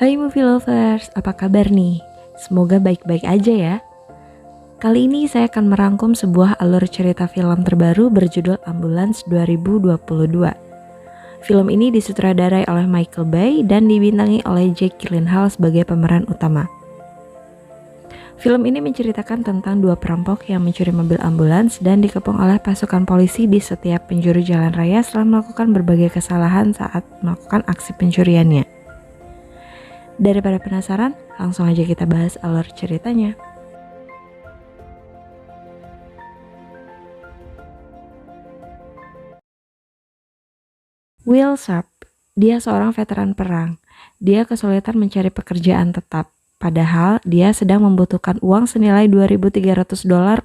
Hai movie lovers, apa kabar nih? Semoga baik-baik aja ya. Kali ini saya akan merangkum sebuah alur cerita film terbaru berjudul Ambulance 2022. Film ini disutradarai oleh Michael Bay dan dibintangi oleh Jake Gyllenhaal sebagai pemeran utama. Film ini menceritakan tentang dua perampok yang mencuri mobil ambulans dan dikepung oleh pasukan polisi di setiap penjuru jalan raya setelah melakukan berbagai kesalahan saat melakukan aksi pencuriannya. Daripada penasaran, langsung aja kita bahas alur ceritanya. Will Sharp, dia seorang veteran perang. Dia kesulitan mencari pekerjaan tetap, padahal dia sedang membutuhkan uang senilai $2.300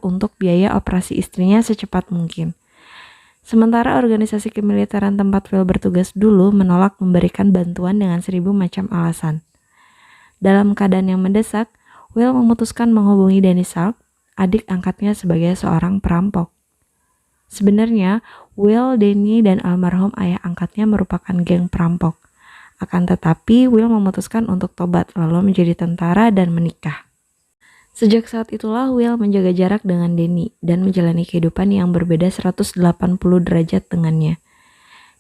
untuk biaya operasi istrinya secepat mungkin. Sementara organisasi kemiliteran tempat Will bertugas dulu menolak memberikan bantuan dengan 1000 macam alasan. Dalam keadaan yang mendesak, Will memutuskan menghubungi Danny Sharp, adik angkatnya sebagai seorang perampok. Sebenarnya, Will, Danny, dan almarhum ayah angkatnya merupakan geng perampok. Akan tetapi, Will memutuskan untuk tobat lalu menjadi tentara dan menikah. Sejak saat itulah Will menjaga jarak dengan Danny dan menjalani kehidupan yang berbeda 180 derajat dengannya.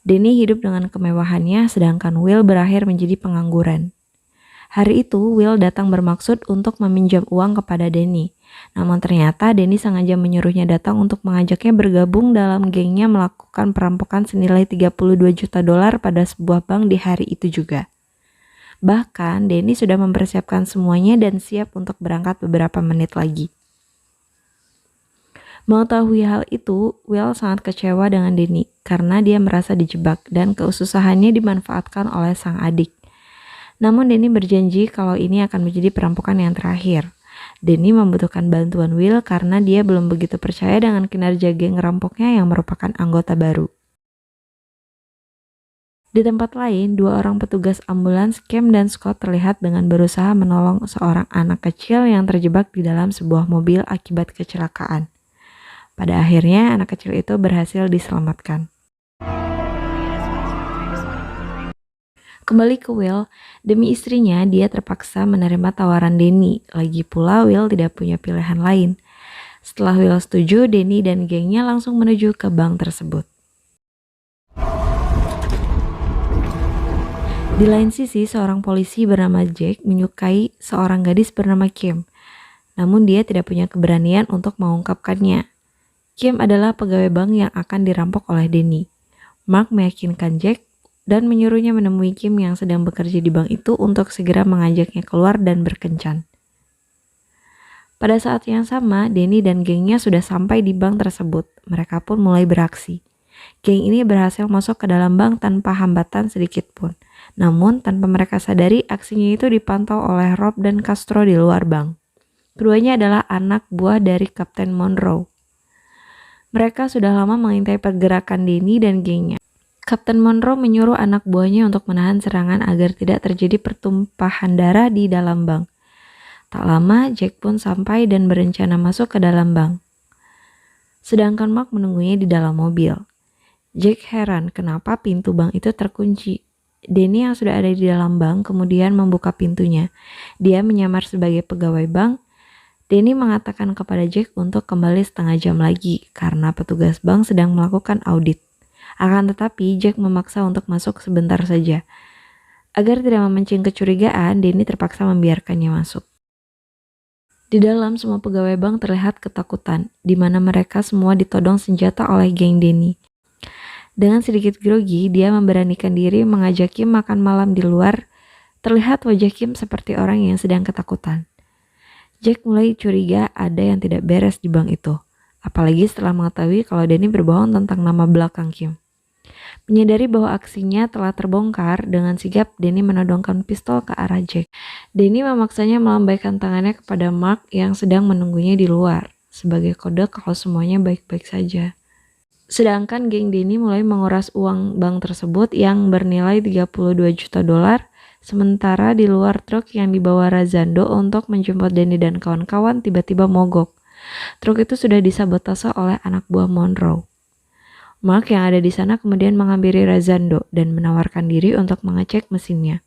Danny hidup dengan kemewahannya sedangkan Will berakhir menjadi pengangguran. Hari itu, Will datang bermaksud untuk meminjam uang kepada Danny. Namun ternyata Danny sengaja menyuruhnya datang untuk mengajaknya bergabung dalam gengnya melakukan perampokan senilai $32 juta pada sebuah bank di hari itu juga. Bahkan, Danny sudah mempersiapkan semuanya dan siap untuk berangkat beberapa menit lagi. Mengetahui hal itu, Will sangat kecewa dengan Danny karena dia merasa dijebak dan keususahannya dimanfaatkan oleh sang adik. Namun Danny berjanji kalau ini akan menjadi perampokan yang terakhir. Danny membutuhkan bantuan Will karena dia belum begitu percaya dengan kinerja geng rampoknya yang merupakan anggota baru. Di tempat lain, dua orang petugas ambulans, Cam dan Scott, terlihat dengan berusaha menolong seorang anak kecil yang terjebak di dalam sebuah mobil akibat kecelakaan. Pada akhirnya, anak kecil itu berhasil diselamatkan. Kembali ke Will, demi istrinya dia terpaksa menerima tawaran Danny. Lagi pula Will tidak punya pilihan lain. Setelah Will setuju, Danny dan gengnya langsung menuju ke bank tersebut. Di lain sisi, seorang polisi bernama Jack menyukai seorang gadis bernama Kim. Namun dia tidak punya keberanian untuk mengungkapkannya. Kim adalah pegawai bank yang akan dirampok oleh Danny. Mark meyakinkan Jack dan menyuruhnya menemui Kim yang sedang bekerja di bank itu untuk segera mengajaknya keluar dan berkencan. Pada saat yang sama, Danny dan gengnya sudah sampai di bank tersebut. Mereka pun mulai beraksi. Geng ini berhasil masuk ke dalam bank tanpa hambatan sedikit pun. Namun, tanpa mereka sadari, aksinya itu dipantau oleh Rob dan Castro di luar bank. Keduanya adalah anak buah dari Kapten Monroe. Mereka sudah lama mengintai pergerakan Danny dan gengnya. Kapten Monroe menyuruh anak buahnya untuk menahan serangan agar tidak terjadi pertumpahan darah di dalam bank. Tak lama, Jack pun sampai dan berencana masuk ke dalam bank. Sedangkan Mark menunggunya di dalam mobil. Jack heran kenapa pintu bank itu terkunci. Danny yang sudah ada di dalam bank kemudian membuka pintunya. Dia menyamar sebagai pegawai bank. Danny mengatakan kepada Jack untuk kembali setengah jam lagi karena petugas bank sedang melakukan audit. Akan tetapi Jack memaksa untuk masuk sebentar saja. Agar tidak memancing kecurigaan, Danny terpaksa membiarkannya masuk. Di dalam, semua pegawai bank terlihat ketakutan, di mana mereka semua ditodong senjata oleh geng Danny. Dengan sedikit grogi, dia memberanikan diri mengajak Kim makan malam di luar. Terlihat wajah Kim seperti orang yang sedang ketakutan. Jack mulai curiga ada yang tidak beres di bank itu. Apalagi setelah mengetahui kalau Danny berbohong tentang nama belakang Kim. Menyadari bahwa aksinya telah terbongkar, dengan sigap Danny menodongkan pistol ke arah Jack. Danny memaksanya melambaikan tangannya kepada Mark yang sedang menunggunya di luar, sebagai kode kalau semuanya baik-baik saja. Sedangkan geng Danny mulai menguras uang bank tersebut yang bernilai $32 juta, sementara di luar truk yang dibawa Razando untuk menjemput Danny dan kawan-kawan tiba-tiba mogok. Truk itu sudah disabotase oleh anak buah Monroe. Mark yang ada di sana kemudian menghampiri Razando dan menawarkan diri untuk mengecek mesinnya.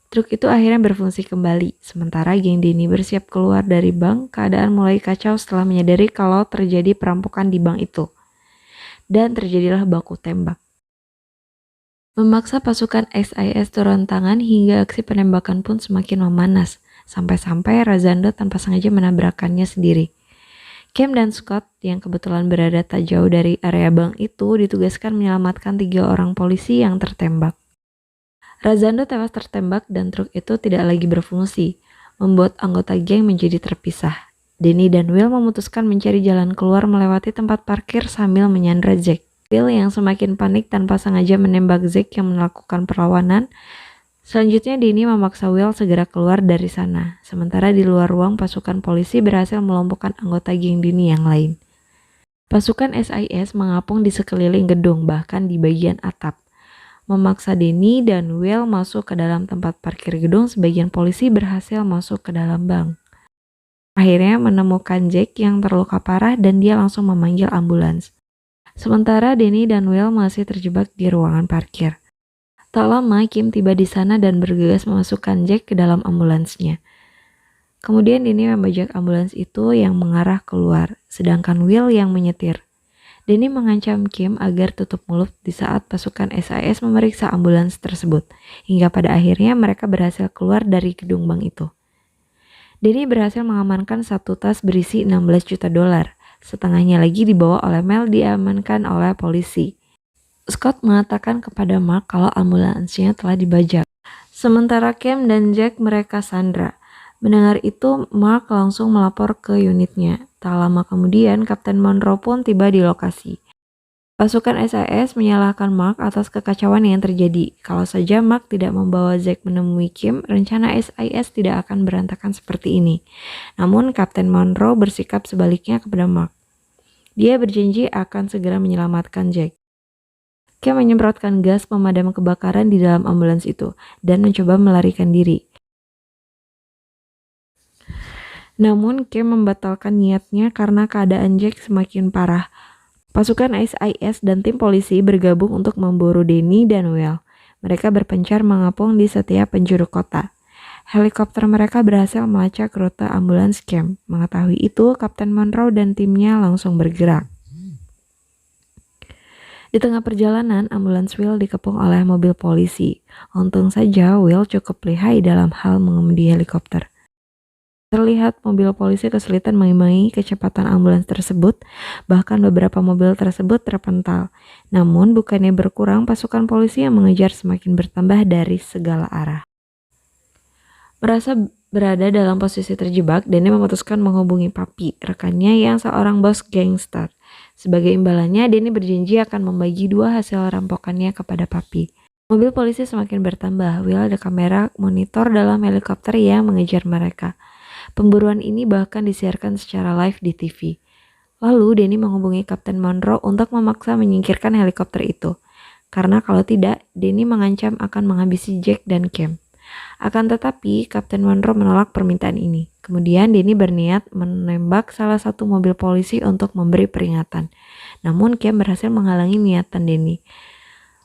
Truk itu akhirnya berfungsi kembali, sementara geng Denny bersiap keluar dari bank. Keadaan mulai kacau setelah menyadari kalau terjadi perampokan di bank itu. Dan terjadilah baku tembak. Memaksa pasukan SIS turun tangan hingga aksi penembakan pun semakin memanas, sampai-sampai Razando tanpa sengaja menabrakannya sendiri. Cam dan Scott yang kebetulan berada tak jauh dari area bank itu ditugaskan menyelamatkan 3 orang polisi yang tertembak. Razando tewas tertembak dan truk itu tidak lagi berfungsi, membuat anggota geng menjadi terpisah. Denny dan Will memutuskan mencari jalan keluar melewati tempat parkir sambil menyandra Jack. Will yang semakin panik tanpa sengaja menembak Zack yang melakukan perlawanan. Selanjutnya Denny memaksa Will segera keluar dari sana. Sementara di luar ruang pasukan polisi berhasil melumpuhkan anggota geng Denny yang lain. Pasukan SIS mengapung di sekeliling gedung, bahkan di bagian atap. Memaksa Denny dan Will masuk ke dalam tempat parkir gedung, sebagian polisi berhasil masuk ke dalam bank. Akhirnya menemukan Jack yang terluka parah dan dia langsung memanggil ambulans. Sementara Denny dan Will masih terjebak di ruangan parkir. Tak lama Kim tiba di sana dan bergegas memasukkan Jack ke dalam ambulansnya. Kemudian Denny membajak ambulans itu yang mengarah keluar, sedangkan Will yang menyetir. Denny mengancam Kim agar tutup mulut di saat pasukan SIS memeriksa ambulans tersebut, hingga pada akhirnya mereka berhasil keluar dari gedung bank itu. Denny berhasil mengamankan satu tas berisi 16 juta dolar, setengahnya lagi dibawa oleh Mel diamankan oleh polisi. Scott mengatakan kepada Mark kalau ambulansnya telah dibajak. Sementara Cam dan Jack mereka sandra. Mendengar itu, Mark langsung melapor ke unitnya. Tak lama kemudian, Kapten Monroe pun tiba di lokasi. Pasukan SIS menyalahkan Mark atas kekacauan yang terjadi. Kalau saja Mark tidak membawa Zack menemui Kim, rencana SIS tidak akan berantakan seperti ini. Namun, Kapten Monroe bersikap sebaliknya kepada Mark. Dia berjanji akan segera menyelamatkan Jack. Kim menyemprotkan gas pemadam kebakaran di dalam ambulans itu dan mencoba melarikan diri. Namun Kim membatalkan niatnya karena keadaan Jack semakin parah. Pasukan SIS dan tim polisi bergabung untuk memburu Denny dan Will. Mereka berpencar mengapung di setiap penjuru kota. Helikopter mereka berhasil melacak rute ambulans Kim. Mengetahui itu, Kapten Monroe dan timnya langsung bergerak. Di tengah perjalanan, ambulans Will dikepung oleh mobil polisi. Untung saja Will cukup lihai dalam hal mengemudi helikopter. Terlihat mobil polisi kesulitan mengimbangi kecepatan ambulans tersebut, bahkan beberapa mobil tersebut terpental. Namun bukannya berkurang, pasukan polisi yang mengejar semakin bertambah dari segala arah. Merasa berada dalam posisi terjebak, Denny memutuskan menghubungi Papi, rekannya yang seorang bos gangster. Sebagai imbalannya, Denny berjanji akan membagi 2 hasil rampokannya kepada Papi. Mobil polisi semakin bertambah. Will ada kamera monitor dalam helikopter yang mengejar mereka. Pemburuan ini bahkan disiarkan secara live di TV. Lalu Denny menghubungi Kapten Monroe untuk memaksa menyingkirkan helikopter itu. Karena kalau tidak, Denny mengancam akan menghabisi Jack dan Cam. Akan tetapi, Kapten Monroe menolak permintaan ini. Kemudian Denny berniat menembak salah satu mobil polisi untuk memberi peringatan. Namun Cam berhasil menghalangi niatan Denny.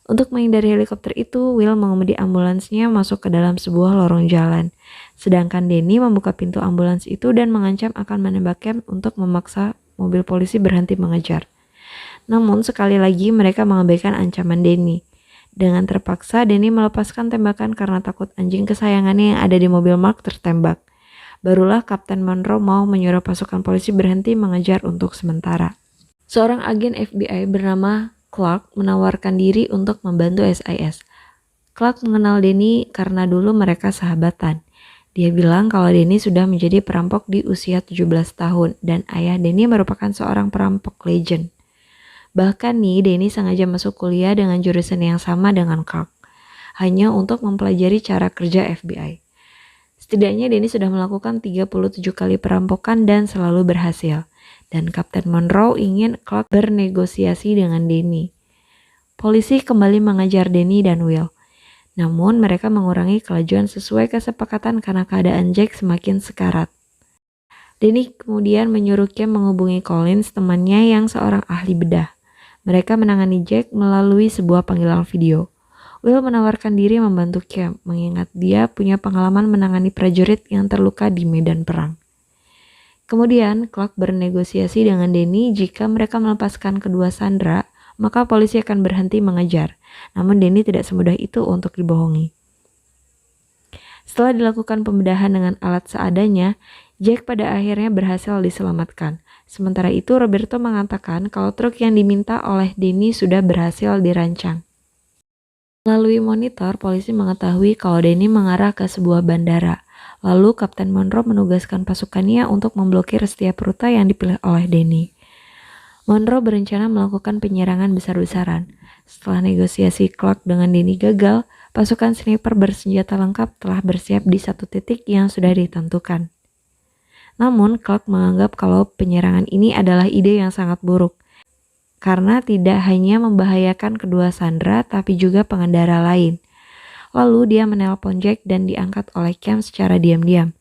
Untuk menghindari helikopter itu, Will mengemudi ambulansnya masuk ke dalam sebuah lorong jalan. Sedangkan Denny membuka pintu ambulans itu dan mengancam akan menembak Cam untuk memaksa mobil polisi berhenti mengejar. Namun sekali lagi mereka mengabaikan ancaman Denny. Dengan terpaksa, Denny melepaskan tembakan karena takut anjing kesayangannya yang ada di mobil Mark tertembak. Barulah Kapten Monroe mau menyuruh pasukan polisi berhenti mengejar untuk sementara. Seorang agen FBI bernama Clark menawarkan diri untuk membantu SIS. Clark mengenal Denny karena dulu mereka sahabatan. Dia bilang kalau Denny sudah menjadi perampok di usia 17 tahun dan ayah Denny merupakan seorang perampok legend. Bahkan nih, Denny sengaja masuk kuliah dengan jurusan yang sama dengan Clark, hanya untuk mempelajari cara kerja FBI. Setidaknya Denny sudah melakukan 37 kali perampokan dan selalu berhasil. Dan Kapten Monroe ingin Clark bernegosiasi dengan Denny. Polisi kembali mengejar Denny dan Will. Namun mereka mengurangi kelajuan sesuai kesepakatan karena keadaan Jack semakin sekarat. Denny kemudian menyuruh Kim menghubungi Collins, temannya yang seorang ahli bedah. Mereka menangani Jack melalui sebuah panggilan video. Will menawarkan diri membantu Cam, mengingat dia punya pengalaman menangani prajurit yang terluka di medan perang. Kemudian, Clark bernegosiasi dengan Danny jika mereka melepaskan kedua sandera, maka polisi akan berhenti mengejar. Namun Danny tidak semudah itu untuk dibohongi. Setelah dilakukan pembedahan dengan alat seadanya, Jack pada akhirnya berhasil diselamatkan. Sementara itu, Roberto mengatakan kalau truk yang diminta oleh Danny sudah berhasil dirancang. Melalui monitor, polisi mengetahui kalau Danny mengarah ke sebuah bandara. Lalu Kapten Monroe menugaskan pasukannya untuk memblokir setiap rute yang dipilih oleh Danny. Monroe berencana melakukan penyerangan besar-besaran. Setelah negosiasi Clark dengan Danny gagal, pasukan sniper bersenjata lengkap telah bersiap di satu titik yang sudah ditentukan. Namun, Clark menganggap kalau penyerangan ini adalah ide yang sangat buruk, karena tidak hanya membahayakan kedua sandera tapi juga pengendara lain. Lalu dia menelpon Jack dan diangkat oleh Cam secara diam-diam.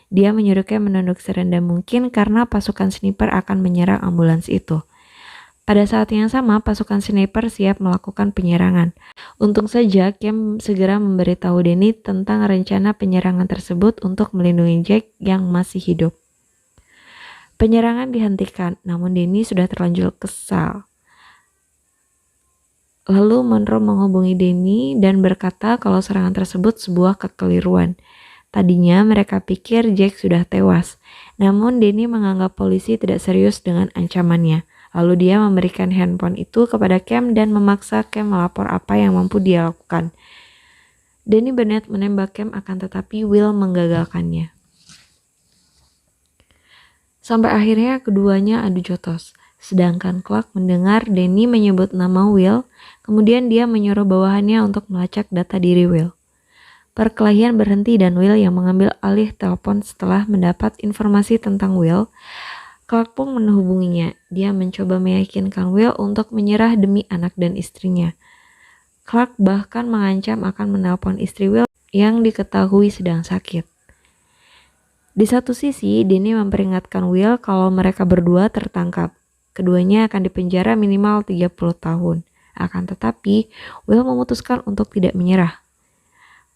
Dia menyuruh Cam menunduk serendah mungkin karena pasukan sniper akan menyerang ambulans itu. Pada saat yang sama, pasukan sniper siap melakukan penyerangan. Untung saja Cam segera memberitahu Danny tentang rencana penyerangan tersebut untuk melindungi Jack yang masih hidup. Penyerangan dihentikan, namun Danny sudah terlanjur kesal. Lalu Monroe menghubungi Danny dan berkata kalau serangan tersebut sebuah kekeliruan. Tadinya mereka pikir Jack sudah tewas, namun Danny menganggap polisi tidak serius dengan ancamannya. Lalu dia memberikan handphone itu kepada Cam dan memaksa Cam melapor apa yang mampu dia lakukan. Danny berniat menembak Cam akan tetapi Will menggagalkannya. Sampai akhirnya keduanya adu jotos. Sedangkan Clark mendengar Danny menyebut nama Will, kemudian dia menyuruh bawahannya untuk melacak data diri Will. Perkelahian berhenti dan Will yang mengambil alih telepon setelah mendapat informasi tentang Will. Clark pun menghubunginya. Dia mencoba meyakinkan Will untuk menyerah demi anak dan istrinya. Clark bahkan mengancam akan menelpon istri Will yang diketahui sedang sakit. Di satu sisi, Danny memperingatkan Will kalau mereka berdua tertangkap. Keduanya akan dipenjara minimal 30 tahun. Akan tetapi, Will memutuskan untuk tidak menyerah.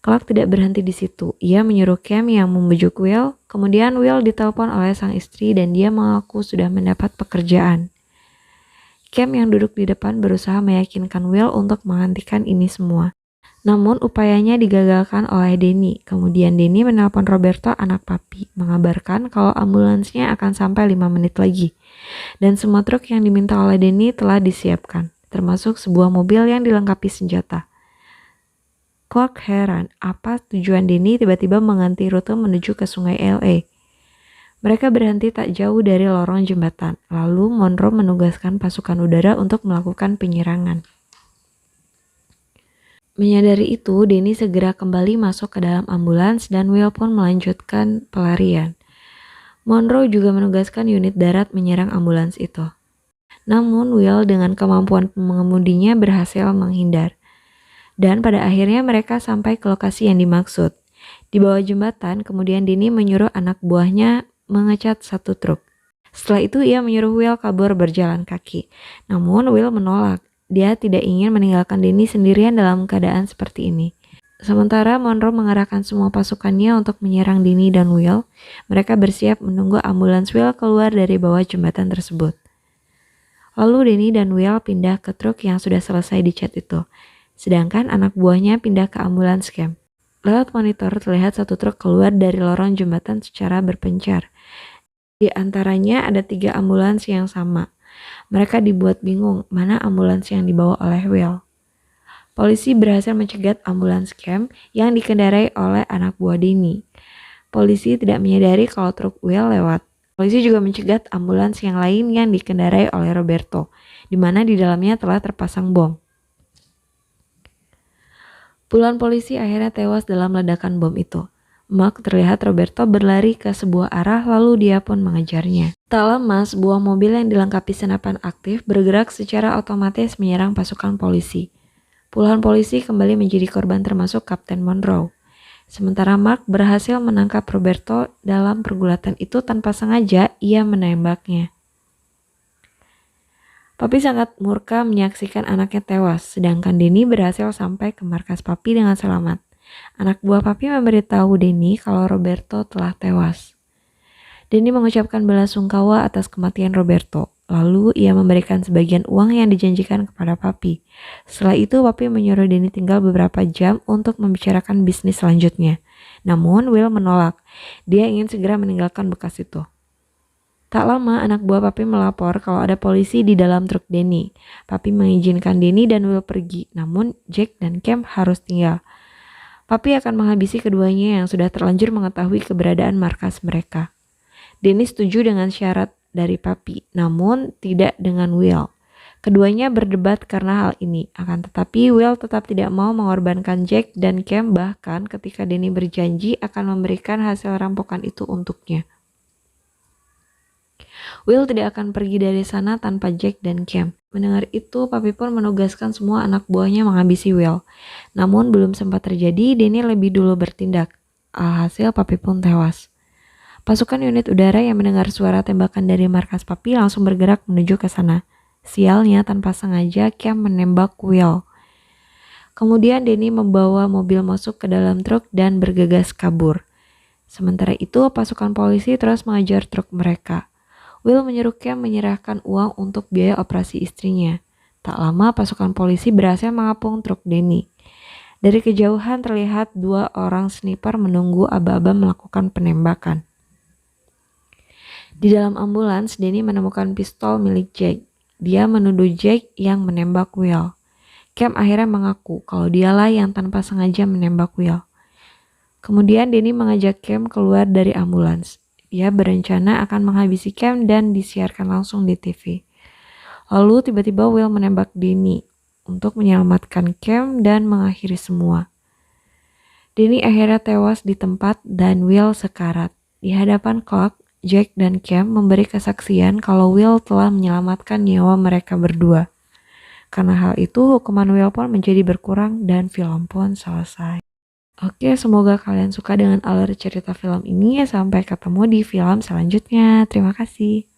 Clark tidak berhenti di situ. Ia menyuruh Cam yang membujuk Will. Kemudian Will ditelepon oleh sang istri dan dia mengaku sudah mendapat pekerjaan. Cam yang duduk di depan berusaha meyakinkan Will untuk menghentikan ini semua. Namun upayanya digagalkan oleh Danny. Kemudian Danny menelpon Roberto, anak papi, mengabarkan kalau ambulansnya akan sampai 5 menit lagi. Dan semua truk yang diminta oleh Danny telah disiapkan, termasuk sebuah mobil yang dilengkapi senjata. Clark heran apa tujuan Danny tiba-tiba mengganti rute menuju ke sungai LA. Mereka berhenti tak jauh dari lorong jembatan. Lalu Monroe menugaskan pasukan udara untuk melakukan penyerangan. Menyadari itu, Danny segera kembali masuk ke dalam ambulans dan Will pun melanjutkan pelarian. Monroe juga menugaskan unit darat menyerang ambulans itu. Namun Will dengan kemampuan mengemudinya berhasil menghindar. Dan pada akhirnya mereka sampai ke lokasi yang dimaksud. Di bawah jembatan, kemudian Danny menyuruh anak buahnya mengecat satu truk. Setelah itu ia menyuruh Will kabur berjalan kaki. Namun Will menolak. Dia tidak ingin meninggalkan Danny sendirian dalam keadaan seperti ini. Sementara Monroe mengerahkan semua pasukannya untuk menyerang Danny dan Will. Mereka bersiap menunggu ambulans Will keluar dari bawah jembatan tersebut. Lalu Danny dan Will pindah ke truk yang sudah selesai dicat itu. Sedangkan anak buahnya pindah ke ambulans Cam. Lewat monitor terlihat satu truk keluar dari lorong jembatan secara berpencar. Di antaranya ada 3 ambulans yang sama. Mereka dibuat bingung mana ambulans yang dibawa oleh Will. Polisi berhasil mencegat ambulans Cam yang dikendarai oleh anak buah Danny. Polisi tidak menyadari kalau truk Will lewat. Polisi juga mencegat ambulans yang lain yang dikendarai oleh Roberto, di mana di dalamnya telah terpasang bom. Puluhan polisi akhirnya tewas dalam ledakan bom itu. Mark terlihat Roberto berlari ke sebuah arah lalu dia pun mengejarnya. Tak lama sebuah mobil yang dilengkapi senapan aktif bergerak secara otomatis menyerang pasukan polisi. Puluhan polisi kembali menjadi korban termasuk Kapten Monroe. Sementara Mark berhasil menangkap Roberto dalam pergulatan itu tanpa sengaja ia menembaknya. Papi sangat murka menyaksikan anaknya tewas, sedangkan Denny berhasil sampai ke markas Papi dengan selamat. Anak buah Papi memberitahu Denny kalau Roberto telah tewas. Denny mengucapkan belasungkawa atas kematian Roberto. Lalu ia memberikan sebagian uang yang dijanjikan kepada Papi. Setelah itu Papi menyuruh Denny tinggal beberapa jam untuk membicarakan bisnis selanjutnya. Namun Will menolak. Dia ingin segera meninggalkan bekas itu. Tak lama anak buah Papi melapor kalau ada polisi di dalam truk Denny. Papi mengizinkan Denny dan Will pergi, namun Jack dan Cam harus tinggal. Papi akan menghabisi keduanya yang sudah terlanjur mengetahui keberadaan markas mereka. Denny setuju dengan syarat dari Papi, namun tidak dengan Will. Keduanya berdebat karena hal ini, akan tetapi Will tetap tidak mau mengorbankan Jack dan Cam, bahkan ketika Denny berjanji akan memberikan hasil rampokan itu untuknya. Will tidak akan pergi dari sana tanpa Jack dan Cam. Mendengar itu, Papi pun menugaskan semua anak buahnya menghabisi Will. Namun belum sempat terjadi, Denny lebih dulu bertindak. Alhasil Papi pun tewas. Pasukan unit udara yang mendengar suara tembakan dari markas Papi langsung bergerak menuju ke sana. Sialnya, tanpa sengaja Cam menembak Will. Kemudian Denny membawa mobil masuk ke dalam truk dan bergegas kabur. Sementara itu, pasukan polisi terus mengejar truk mereka. Will menyuruh Cam menyerahkan uang untuk biaya operasi istrinya. Tak lama pasukan polisi berhasil mengapung truk Denny. Dari kejauhan terlihat 2 orang sniper menunggu aba-aba melakukan penembakan. Di dalam ambulans, Denny menemukan pistol milik Jack. Dia menuduh Jack yang menembak Will. Cam akhirnya mengaku kalau dialah yang tanpa sengaja menembak Will. Kemudian Denny mengajak Cam keluar dari ambulans. Dia berencana akan menghabisi Cam dan disiarkan langsung di TV. Lalu tiba-tiba Will menembak Denny untuk menyelamatkan Cam dan mengakhiri semua. Denny akhirnya tewas di tempat dan Will sekarat. Di hadapan Clark, Jack dan Cam memberi kesaksian kalau Will telah menyelamatkan nyawa mereka berdua. Karena hal itu, hukuman Will pun menjadi berkurang dan film pun selesai. Oke, semoga kalian suka dengan alur cerita film ini. Sampai ketemu di film selanjutnya. Terima kasih.